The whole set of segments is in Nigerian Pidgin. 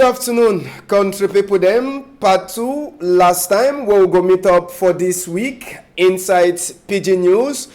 afternoon, country people them. Part 2, last time, we'll go meet up for this week inside PIDGIN News.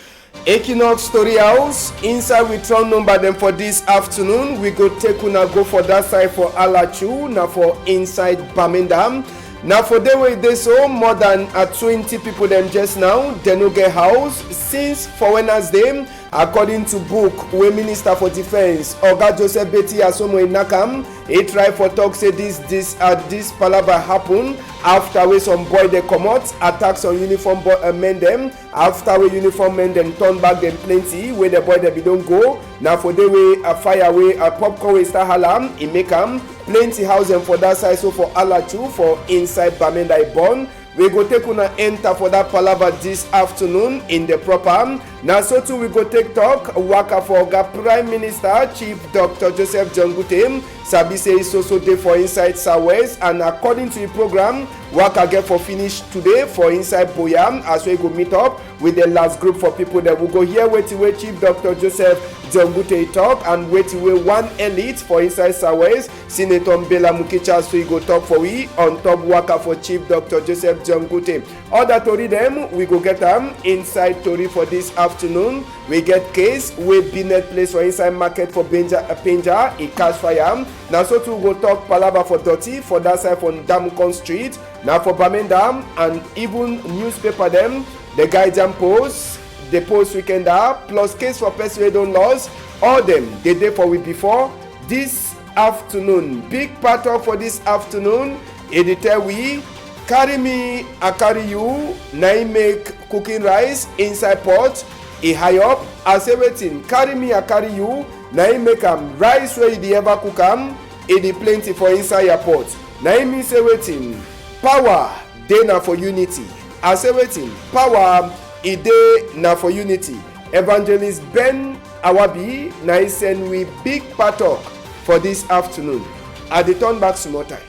Equinox Story House, inside we turn number them for this afternoon. We go take una go for that side for Alachu, now for inside Birmingham. Now for the way they so more than 20 people them just now, they no get house since for Wednesday. According to book wey Minister for Defence Oga Joseph Betty Asomo Inakam, he try for talk say this palava happen after wey some boy they comot attacks on uniform men them. After we uniform men them turn back them plenty where the boy they be don't go. Now for the way a fire way a popcorn way start halam, he make am plenty house them for that side. So for Alachu for inside Bamenda born. We go take una enter for that palava this afternoon in the proper. Now so too we go take talk waka for Oga Prime Minister Chief Dr. Joseph Jongute sabi say so day for inside Southwest, and according to the program waka get for finish today for inside Boyam as we go meet up with the last group for people that will go here waiting way Chief Dr. Joseph Jongute talk and waiting way one elite for inside Southwest Senator Mbela Mukicha so he go talk for we on top waka for Chief Dr. Joseph Jongute. Other tori them we go get them inside tori for this afternoon. We get case with Binet place for inside market for Penja, a cash fire. Now so too go talk palava for Dotty for that side for Damukon Street. Now for Birmingham and even newspaper them, the Guardian Post, the Post Weekender, plus case for person we don't lose, all them the day for week before this afternoon. Big part of for this afternoon, editor we carry me, I carry you, now make cooking rice inside pot. E high up as everything carry me I carry you now make am rice where you ever cook am e dey plenty for inside your pot. Now mean say wetin power dey na for unity as everything power e dey na for unity. Evangelist Ben Awabi na send we big part talk for this afternoon. I dey turn back small time.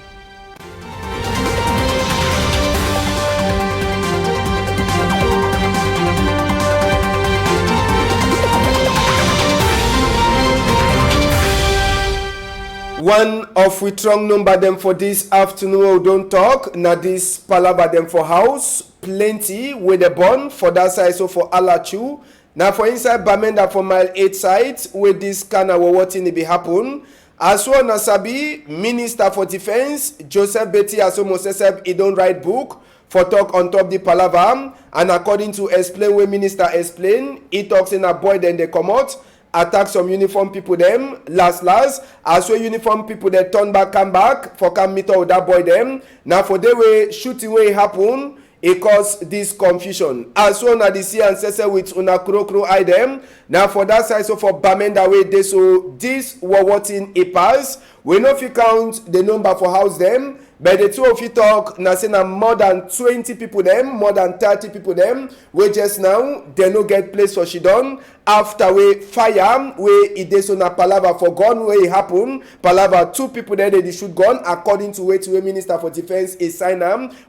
One of we strong number them for this afternoon we don't talk. Now this palava them for house plenty with the bond for that side so for Alachu. Now for inside Bamenda for mile 8 side with this kind of what in be happen. As well as Sabi Minister for Defence Joseph Betty Asomo said he don't write book for talk on top the palava, and according to explain where Minister explain, he talks in a boy then they come out. Attack some uniform people them last as well uniform people that turn back come back for come meet up with that boy them. Now for the way shooting way happen it cause this confusion as well as the see ancestor with una kro eye them. Now for that side so for Bamenda way they so this what in a pass we know if you count the number for house them. But the two of you talk now say na more than 20 people them, more than 30 people them. We just now they no get place for she done after we fire where it is on a palava for gun where it happen. Palava 2 people there they shoot gun according to way Minister for Defence is sign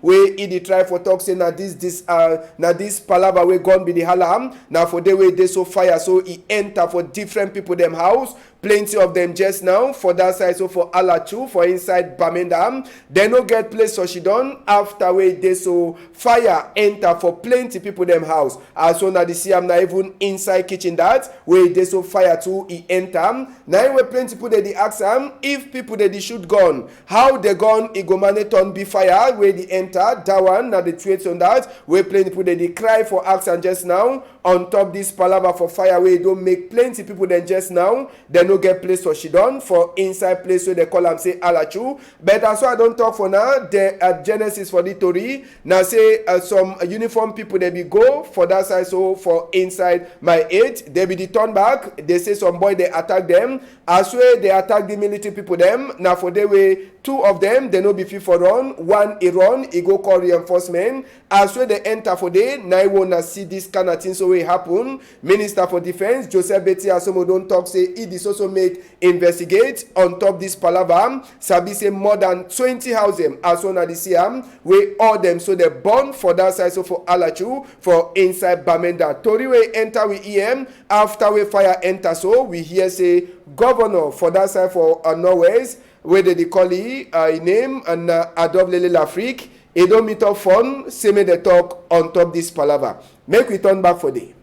where he try for talk say na this palava where gun be the halam. Now for the way they so fire so he enter for different people them house. Plenty of them just now for that side so for Alachu for inside Birmingham. They no get place so she done after way they so fire enter for plenty people them house. As soon as the see am na even inside kitchen that where they so fire too he enter. Now where plenty people they ask am if people they shoot gun how the gun it go manage turn be fire where they enter that one now the tweets on that where plenty people they cry for action just now on top this palava for fire where don't make plenty people then just now they no get place for she done for inside place where they call am say Alachu. But as well I don't talk for now the genesis for the story now say some uniform people they be go for that side so for inside my 8 they be the turn back they say some boy they attack them as well they attack the military people them. Now for the way 2 of them they no be fit for run, one he run he go call reinforcement as well they enter for day. Now I wanna see this kind of thing so way happen. Minister for Defence Joseph Betty Asomo don't talk say it is also make investigate on top this palava. Sabi say more than 20 houses as well as the Siam we all them so they born for that side so for Alachu for inside Bamenda. Tori we enter with EM after we fire enter so we hear say governor for that side for Norwest where they call name and Adobe Lele l'Afrique. Et don't meet up fun, say me the talk on top this palaver. Make we turn back for day.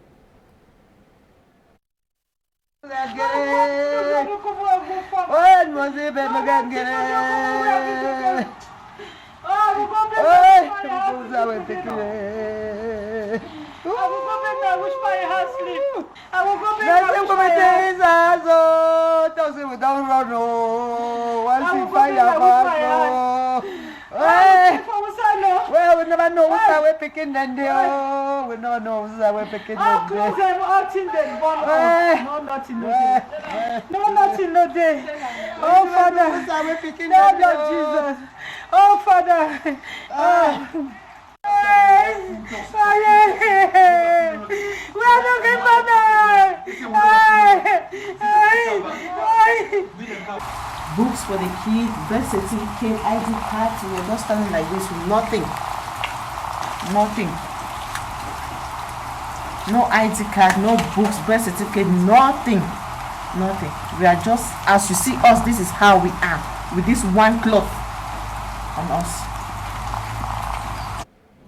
Well, we never know what's our picking then they we never know what's our picking then close them out in the one. No, nothing no day. No, nothing no day. Oh, Father. what's our picking Oh, then Lord Jesus. Oh, Father. We are not going Books for the kids, birth certificate, ID cards, we were just standing like this with nothing. Nothing. No ID card, no books, birth certificate, nothing. Nothing. We are just, as you see us, this is how we are, with this one cloth on us.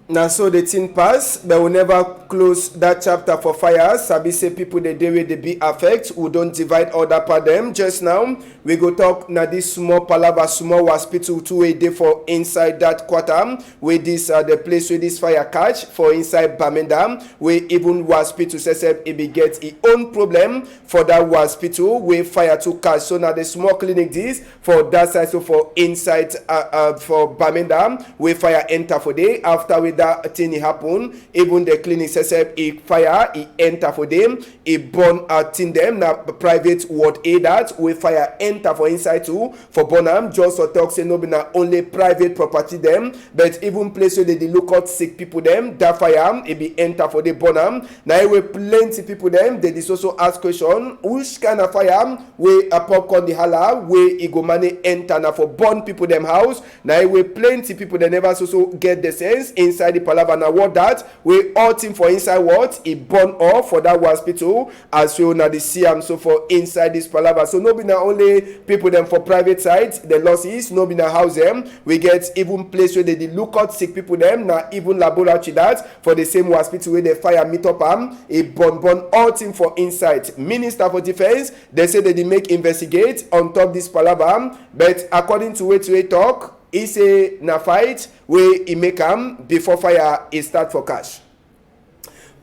Now so the thing pass, but we never close that chapter for fire. Sabi say people the day where they be affect, we don't divide all that part them. Just now, we go talk na this small palava, small hospital 2 a day for inside that quarter, where this the place where this fire catch for inside Bamenda, where even hospital says it be get its own problem for that hospital where fire to catch. So now the small clinic this for that side, so for inside for Bamenda, where fire enter for day after with that thing happen, even the clinic says a fire enter for them, a burn out in them now private ward a that where fire enter for inside too for Bonham. Just so talk say no be na only private property them, but even place where they look out sick people them that fire it be enter for the Bonham. Now we plenty people them they also ask question which kind of fire where a popcorn the hala where it go money enter now for burn people them house. Now we plenty people they never also get the sense inside the palava. Now what that we all team for inside what it burn off for that hospital as well now the CM so for inside this palava. So no be na only people them for private side the losses, no be na house them we get even place where they look out sick people them now even laboratory that for the same hospital where the fire meet up a burn all team for inside. Minister for Defense they say they make investigate on top this palava, but according to way talk he say na fight where he make before fire is start for cash.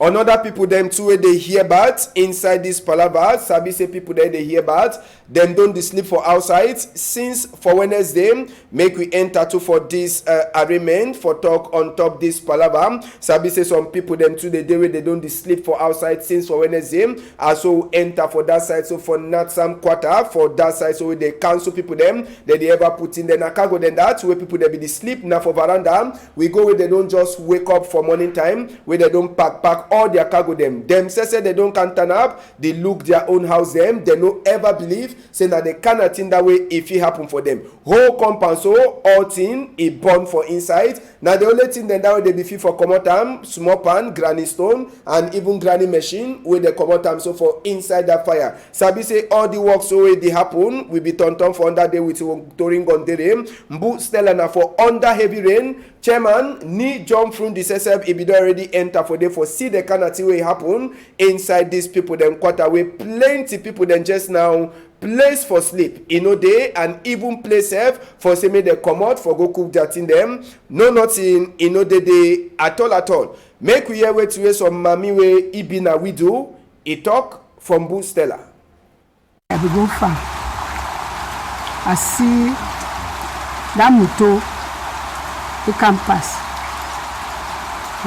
Another people them too where they hear about inside this palava. Sabi say people there they hear about them don't they sleep for outside since for Wednesday make we enter to for this arraignment for talk on top this palava. Sabi say some people them too they where they don't they sleep for outside since for Wednesday also enter for that side. So for not some quarter for that side so they cancel people them that they ever put in the cargo then that where people they be the sleep now for veranda we go where they don't just wake up for morning time where they don't pack all their cargo them say they don't can turn up, they look their own house them, they no ever believe say that they cannot think that way if it happen for them. Whole compound so all thing it burn for inside. Now the only thing then that way they be fit for commot small pan, granny stone and even granny machine where they commot so for inside that fire. Sabi say all the work so they happen will be turn for under day with touring on the rain. Mbu Stella na for under heavy rain. Chairman ni jump from the SSF if it already enter for them for see the kind of thing will happen inside these people them quarter where plenty people then just now place for sleep day and even place for say me they come out for go cook that in them no nothing day at all. Make we hear wait to some mommy way ibina we do a talk from Boo Stella. I will go far. I see that moto the campus.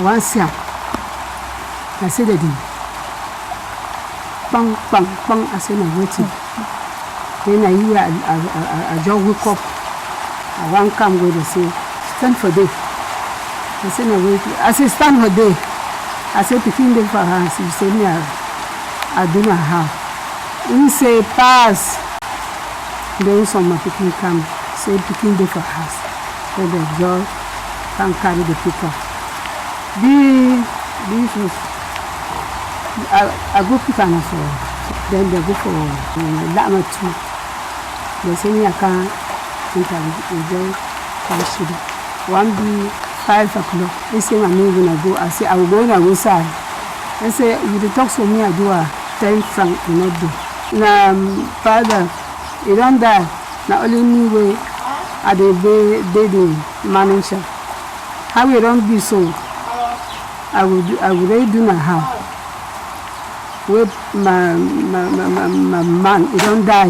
Once I said it. Bang, bang, bang. I said I'm waiting. Then I hear I just wake up. I want come with and say, stand for day. I said I'm waiting. I said stand for day. I said picking them for hands. He said me I do not have. He say pass. Then some of picking come. Say picking them for hands. So the girl can carry the people. I go pick an for then they go for Lama too. They say me I can think we just finish it. One be 5 o'clock. He say, I'm not gonna go. I say, I will go in and go side. He say, you talk to me, I do a 10 franc, you not do. Now, father, he don't die. Now, only me way, I the manager. How we don't be so? I would really do my house. With my man, he don't die.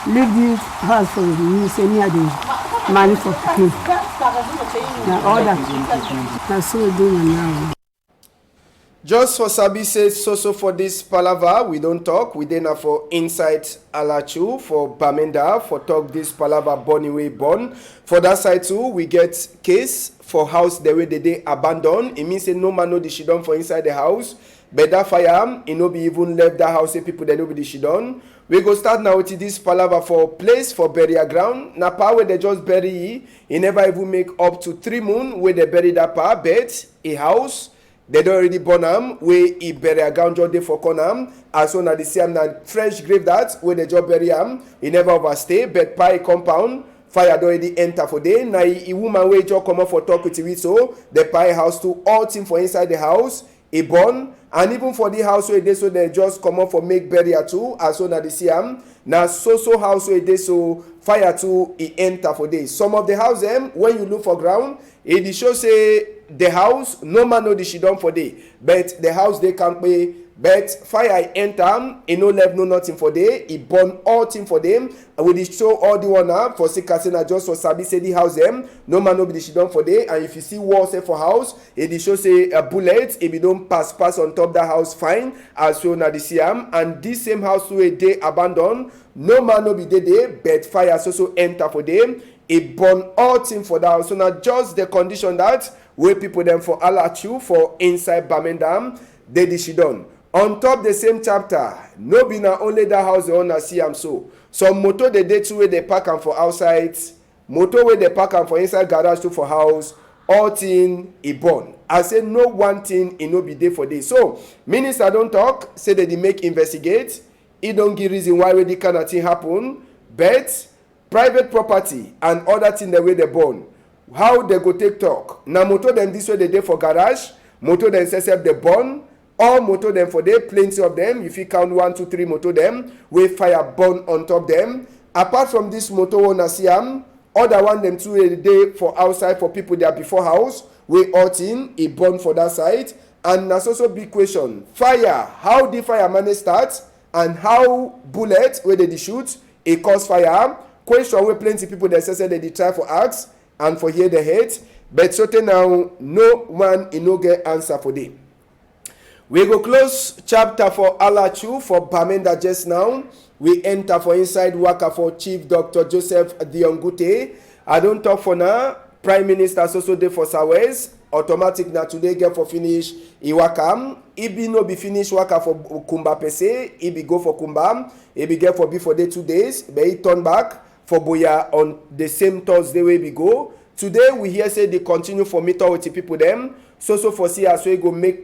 Leave this house for me, say me, I do money for him. Now, all that. That's so we do now. Just for Sabi says so for this palaver, we don't talk. We then for inside Alachu, for Bamenda, for talk this palaver born away born. For that side too, we get case for house the way they abandon. It means say no man know the shidon for inside the house. But that fire, it no be even left that house, say people they know be the shidon. We go start now with this palaver for place for burial ground. Na pa where they just bury, he never even make up to 3 moon where they bury that pa, but a house. They don't already burn them, where he bury a ground just for corner. As soon as they see him, na fresh grave that where they just bury him, he never overstay. But by compound, fire don't already enter for day. Now a woman where just come up for talk with you, so the pie house to all team for inside the house, he burn. And even for the house where they so they just come up for make burial too. As soon as they see him, now so house where they so fire too, he enter for days. Some of the house them when you look for ground, it show say the house no man know the shidon for day, but the house they can't pay. But fire enter, he no left no nothing for day. He burn all thing for them. And we show all the one up for Sikasena just for Sabi say the house them. No man no be the shidon for day. And if you see wall say for house, it show say a bullet. If you don't pass on top that house, fine. As soon as the CM and this same house where they abandon, no man no be there, but fire also enter for them. It burn all thing for that house. So now just the condition that where people them for Alachu for inside Bamendam, they the shidon. On top the same chapter, no be na only that house they wanna see am so. Some motor they too where they park am for outside, motor where they park am for inside garage too for house, all thing e burn. I say no one thing e no be there for this. So minister don't talk, say that they make investigate. He don't give reason why the kind of thing happen, but private property and other thing the way they burn. How they go take talk? Now motor them this way they dey for garage, motor them say they burn. All motor them for there, plenty of them. If you count 1, 2, 3 motor them, where fire burn on top them. Apart from this motor one see am, other one them too a day for outside for people there before house, where all thing it burn for that side. And that's also big question. Fire, how the fire manage start and how bullet where they shoot, it cause fire. Question where plenty people they say they try for ask and for hear the head. But certain now no one in no get answer for them. We go close chapter for Alachu for Bamenda just now. We enter for inside Waka for Chief Dr. Joseph Diongute. I don't talk for now. Prime Minister also dey for Sawes. Automatic na today get for finish Iwakam. Ibi no be finish Waka for Kumba Pese. Ibi go for Kumba. Ibi get for before day 2 days. But he turn back for Boya on the same Thursday where we go. Today we hear say they continue for meet with the people them. So for see as we go make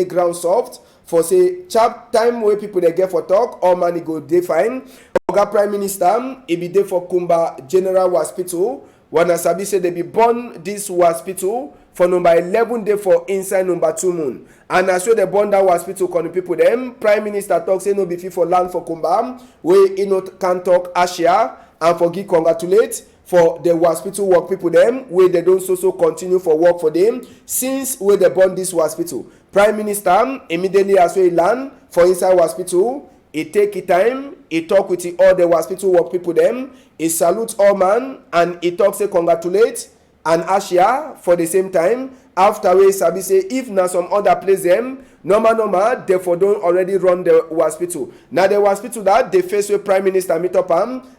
ground soft. For say chap time where people they get for talk, all money go dey fine. Oga Prime Minister, he be there for Kumba General Hospital. Wanna sabi say they be born this hospital for number 11 day for inside number 2 moon. And as well they born that hospital con the people them. Prime Minister talk say no be fit for land for Kumba, where he not can talk Asia and for give congratulate. For the hospital work people them where they don't so continue for work for them since where they born this hospital. Prime Minister immediately as well land for inside hospital, he take his time, he talk with all the hospital work people them, he salute all man and he talk say congratulate and Asia for the same time. After we sabi say if na some other place them normal therefore don't already run the hospital. Now the hospital that the first way Prime Minister meet up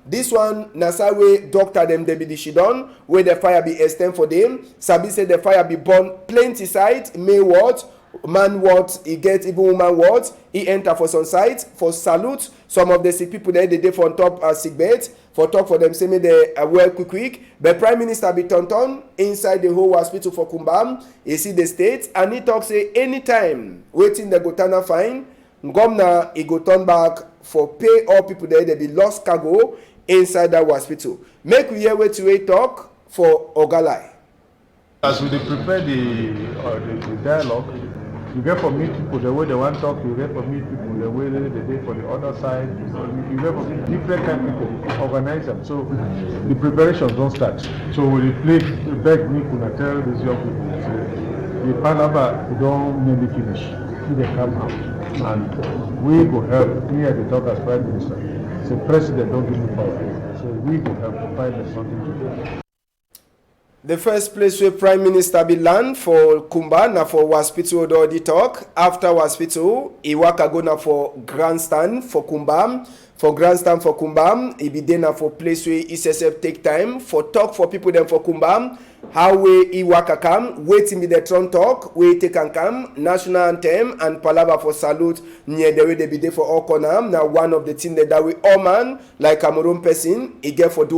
this one na way doctor them they be the shidon where the fire be extend for them. Sabi say the fire be burn plenty side, may what man what he get even woman what he enter for some site for salute some of the sick people there they dey for on top sick bed for talk for them say me they well quick. But Prime Minister be turn inside the whole hospital for Kumbam. He see the state and he talk say anytime waiting the go turn fine. Ngomna he go turn back for pay all people there they be lost cargo. inside that hospital. Make we hear what we talk for Ogalai. As we prepare the dialogue, you get for meet people the way they want to talk, you get for meet people the way they do for the other side, you get for meet different kind of people, organize them. So the preparations don't start. So we beg me to tell these young people, the Palaba don't nearly finish. They come out. And we go help. Me at the talk as Prime Minister. So President don't give me power. So we go help to find something to do. The first place where Prime Minister be land for Kumba na for hospital already talk. After hospital, he work go na for grandstand for Kumba. For grandstand for Kumba, he be there na for place where ESSF take time for talk for people them for Kumba. How we he work a come, waiting be the tron talk, we take and come, national anthem and palava for salute near the way they be there for all corner. Now one of the things that we all man like Cameroon person, he get for do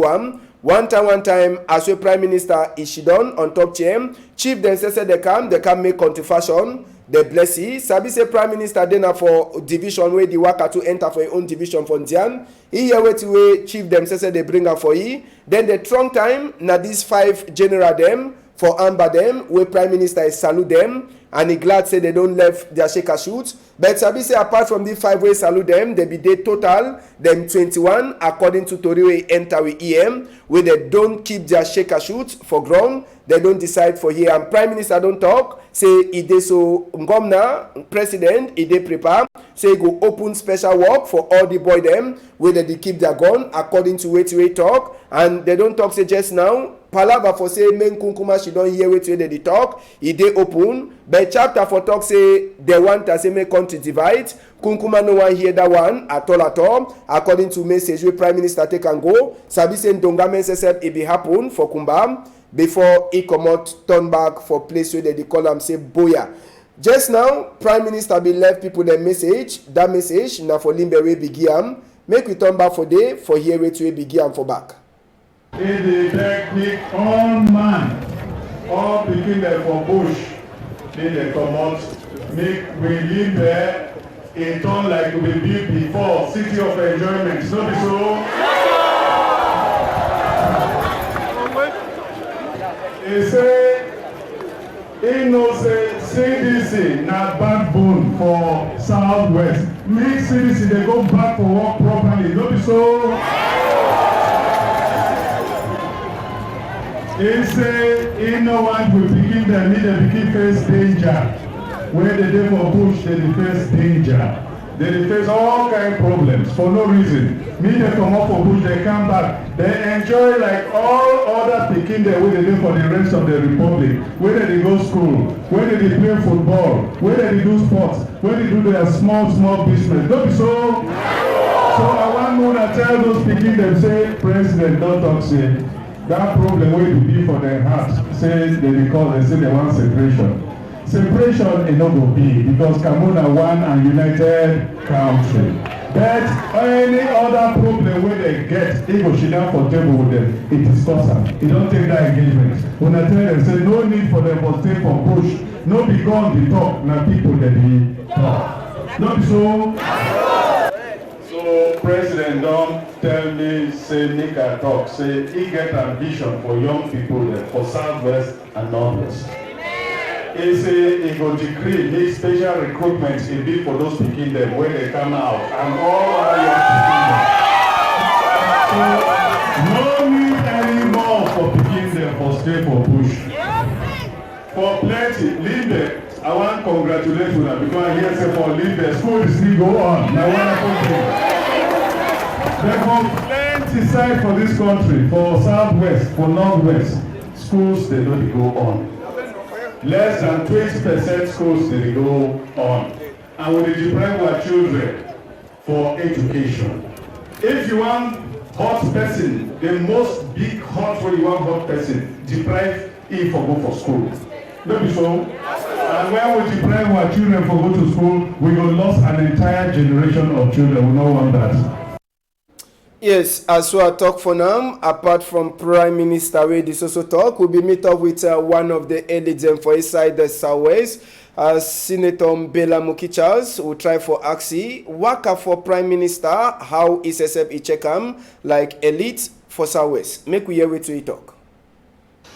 One time, as we Prime Minister Ishidon on top chair, Chief then said they can make contribution, they bless you. Sabi say Prime Minister then for division where the worker to enter for your own division for Ndian. He here way Chief them said they bring her for you. Then the strong time, na these 5 general them for Amber them, where Prime Minister is salute them. And he glad say they don't left their shaker shoot. But Sabi say apart from the 5 way salute them, they be they total them 21 according to Tori we enter with EM, where they don't keep their shaker shoot for ground. They don't decide for here. And Prime Minister don't talk. Say he dey so Ngomna President he dey prepare. Say he go open special work for all the boy them where they keep their gun according to way talk. And they don't talk say just now. Palava for say men Kunkuma she don't hear what they talk. He dey open. But chapter for talk say they want to say make country divide. Kunkuma no one hear that one at all. According to message where Prime Minister take and go. Sabi say Ndonga said it be happen for Kumba before he come out turn back for place where they call him say Boya. Just now, Prime Minister be left people the message. That message now for Limbe we begin. Make we turn back for day for here where we begin for back. In the technique on man, all begin there for bush, then they come out, make we live there, it turn like we built before, city of enjoyment, so be so. He say, he knows CDC na backbone for Southwest. Make CDC they go back for work properly, no be so. He say, he no want to begin them, need to begin face danger. When they do for bush, they face danger. They face all kind of problems for no reason. Me they come up for bush, they come back. They enjoy like all other Pekin there where they do for the rest of the republic. Where they go school, where they play football, where they do sports, where they do their small business. Don't be so. So I want to tell those Pekin them say, President don't talk say. That problem where you be for their heart, say they say they want separation. Separation is not going to be because Cameroon are one and united country. But any other problem where they get, they go sit down for table with them, it discuss them. They don't take that engagement. When I tell them, say no need for them to stay for push. No be gone the talk, now people that be talk. Not so. So President don't tell me, say Nika talk, say he get ambition for young people there, for Southwest and Northwest. He say he go decree, make special recruitment he be for those Pekin them when they come out and all other young Pekin them. So no need anymore for Pekin them for stay for push. For plenty, Limbe, I want to congratulate you now because I hear say for Limbe, school is still go on. Now when I plenty side for this country, for Southwest, for Northwest, schools they don't go on. Less than 20% schools they go on. And we deprive our children for education. If you want hot person, the most big hot when you want hot person, deprive him for go for school. Don't be so. And when we deprive our children for go to school, we will lose an entire generation of children. We don't want that. Yes, as we talk for now, apart from Prime Minister where this also talk, we'll be meet up with one of the elites for inside the Southwest. Senator Bella Mukichas will try for Axi. Waka for Prime Minister, how is SF Ichekam like elite for Southwest? Make we hear what we talk.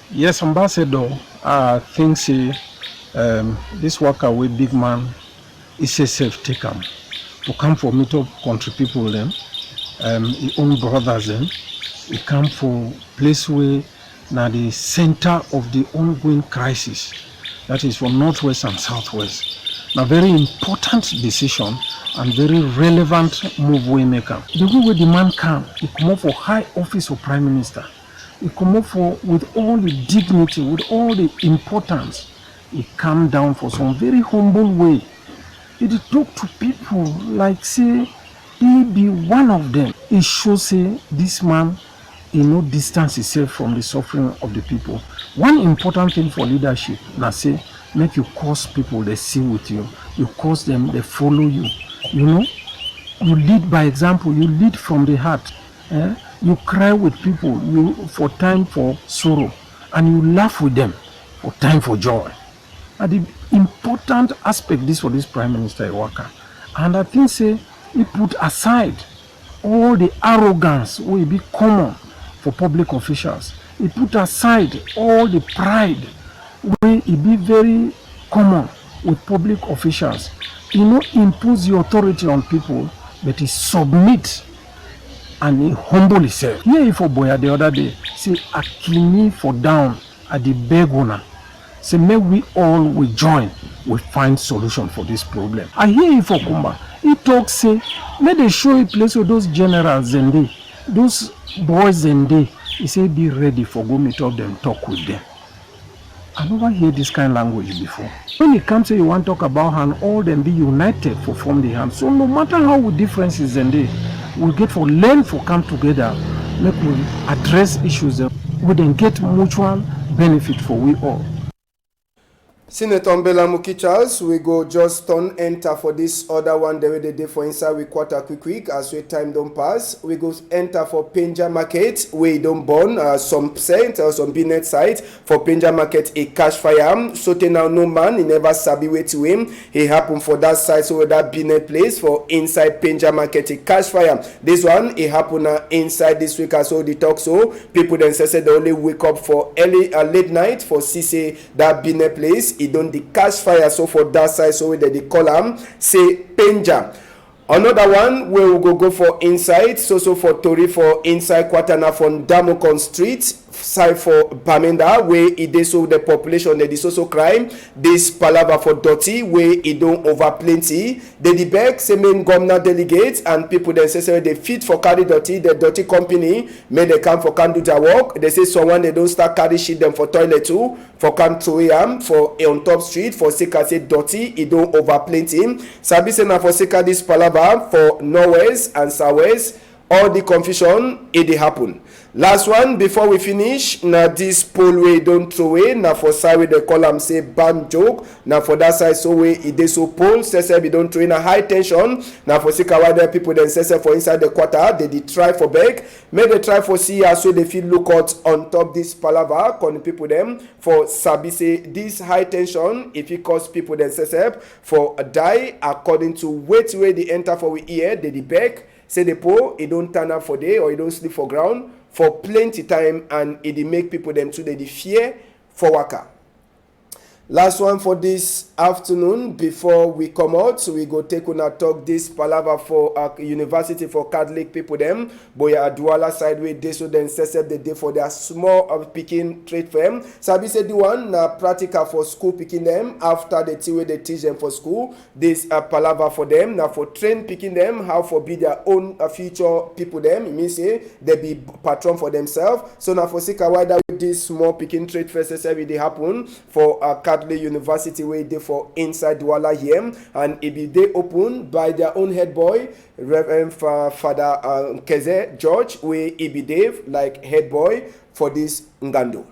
Yes, Ambassador, I think this worker with big man is a safe take to come for meet up country people them, his own brothers them. He come for place where now the center of the ongoing crisis, that is for Northwest and Southwest. Now very important decision and very relevant move we make. The way the man come, he come up for high office of Prime Minister. He come up for with all the dignity, with all the importance. He come down for some very humble way. He talk to people like say he be one of them. He shows say this man he no distance himself from the suffering of the people. One important thing for leadership, now say make you cause people they see with you. You cause them they follow you. You know, you lead by example. You lead from the heart. You cry with people you for time for sorrow, and you laugh with them for time for joy. And the important aspect this for this Prime Minister Iwaka. And I think say he put aside all the arrogance will be common for public officials. He put aside all the pride will be very common with public officials. He not impose the authority on people, but he submit and he humble himself. Here for Boya the other day, say Akini for down at the begona. Say may we all we join, we find solution for this problem. I hear him for Kumba. He talks say, may they show a place with those generals and they, those boys and they. He say be ready for go meet up them, talk with them. I never hear this kind of language before. When it comes to you want to talk about hand, all them be united for form the hand. So no matter how we differences and they we get for learn for come together, make we address issues that we then get mutual benefit for we all. Senator Bella Mukichas, we go just turn enter for this other one the way they did for inside we quarter quick as we time don't pass. We go enter for Pinja Market, we don't burn some cent or some binet site for Pinja Market a cash fire. So now no man, he never sabi way to him. He happened for that site so that binet place for inside Pinja Market a cash fire. This one it happened inside this week as so the talk so people then say they only wake up for early late night for see that binet place. It don't the cash fire so for that side so where they call them say Penja. Another one where we go for inside so for Tori for inside Kwatana from Damocon Street side for Bamenda where it is so the population that is also crime. This palaver for dirty where it don't over plenty. The beg say main governor delegates and people then say they fit for carry dirty. The dirty company may they come for can do their work. They say someone they don't start carry shit them for toilet too for come to for on top street for Sika say dirty it don't over plenty. Sabi say na for Sika this palaver for Northwest and Southwest all the confusion it dey happen. Last one before we finish na this poll way don't throw away na for side wey they call am say ban joke na for that side so way it dey so poll say we don't throw in a high tension na for Sika why there people then say for inside the quarter they try for beg may they try for see so they feel look out on top this palaver con people them for sabi say this high tension if it cause people then say for a die according to wait way they enter for we ear they beg say the poll it don't turn up for day or it don't sleep for ground for plenty time and it make people them to the fear for waka. Last one for this afternoon before we come out, so we go take on a talk this palaver for university for Catholic people them. Boya Adwala side way they so then set the day for their small picking trade firm. Sabi said the one practical for school picking them after the tea way they teach them for school. This palaver for them now for train picking them how for be their own future people them. It means say they be patron for themselves. So now for Sika why that this small picking trade fair every day happen for Catholic University where they for inside Douala here and it be they open by their own head boy Reverend Father Keze George where it be Dave like head boy for this Ngando.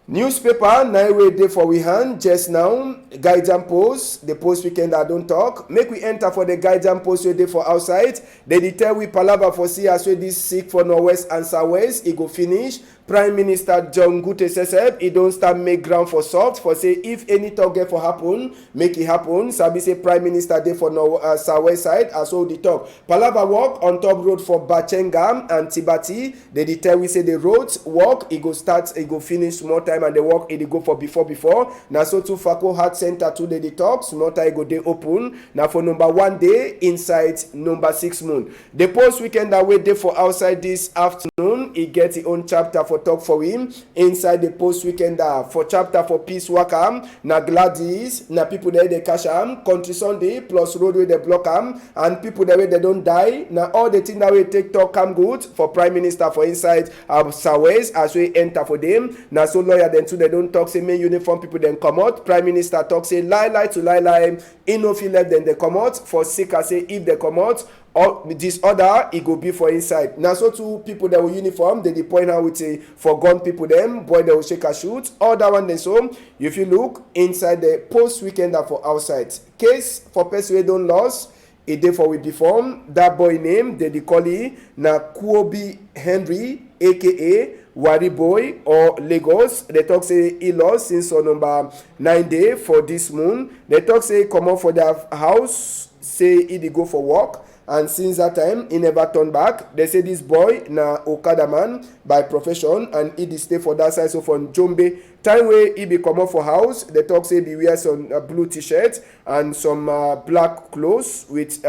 Newspaper, na way dey for we hand just now. Guidance post, the post weekend I don't talk. Make we enter for the guidance post we dey for outside. They tell we palava for see as we this sick for Northwest and Southwest. It go finish. Prime Minister John Gute said he don't start make ground for soft for say if any talk get for happen, make it happen. Sabi say Prime Minister dey for Southwest side as all the talk. Palava work on top road for Bachenga and Tibati. They tell we say the roads work, it go start, it go finish small time and the work it go for before. Now so to Fako Heart Center to the talk, small time go dey open. Now for number 1 day inside number 6 moon. The post weekend that we dey for outside this afternoon, it get its own chapter for talk for him inside the post weekend for chapter for peace worker na Gladys na people there they cash am country Sunday plus roadway they block am and people there they don't die na all the thing that we take talk come good for Prime Minister for inside Southwest as we enter for them na so lawyer then too they don't talk say main uniform people then come out. Prime Minister talk say lie to lie in no feel left then they come out for sick as say if they come out or this other it go be for inside. Now so two people that were uniform they point out with a for gun people them boy they will shake a shoot. All that one they so if you look inside the post weekend for outside case for person we don't lost a day for we before that boy name they call it na Kuobi Henry aka Wari Boy or Lagos. They talk say he lost since on number 9 day for this moon. They talk say come out for their house say he go for work. And since that time, he never turned back. They say this boy na Okada man by profession and he stay for that side. So from Jombe, time where he be come up for house, they talk say he wear some blue t-shirt and some black clothes with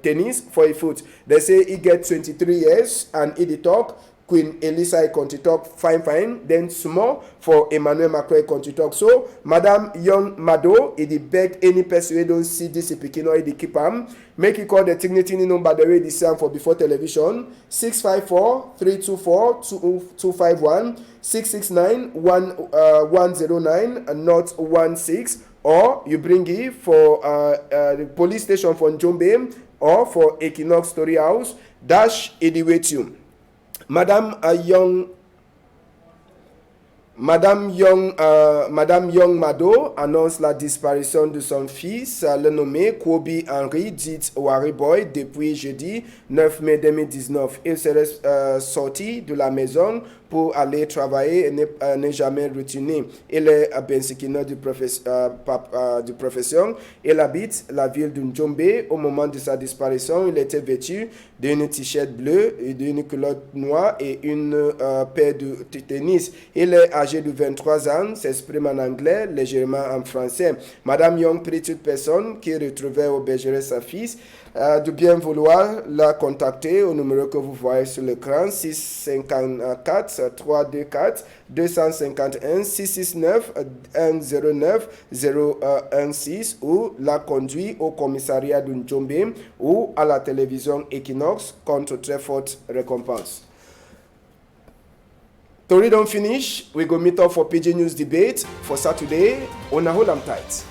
tennis for a foot. They say he get 23 years and he talk. Queen Elisa country talk fine then small for Emmanuel Macron country talk. So Madam Young Mado he beg any person who don't see this pikin or he keep am make you call the dignity number the way this for before television 654-324-251 669-109 and not 16 or you bring it for the police station for Njombe or for Equinox Story House dash Ediwetium. Madame Young Mado annonce la disparition de son fils, le nommé Kobe Henry, dit Wari Boy, depuis jeudi 9 mai 2019. Il serait sorti de la maison pour aller travailler et n'est jamais retourné. Il est bensikina du profession. Il habite la ville de Njombe. Au moment de sa disparition, il était vêtu d'une t-shirt bleue, d'une culotte noire et une paire de tennis. Il est âgé de 23 ans, s'exprime en anglais, légèrement en français. Madame Young prie toute personne qui retrouvait au bergeret sa fille de bien vouloir la contacter au numéro que vous voyez sur l'écran 654 324 251 669 109 016 ou la conduit au commissariat de Njombe ou à la télévision Equinox contre très forte récompense. Tori don't finish. We go meet up for PIDGIN News debate for Saturday. On a hold 'em tight.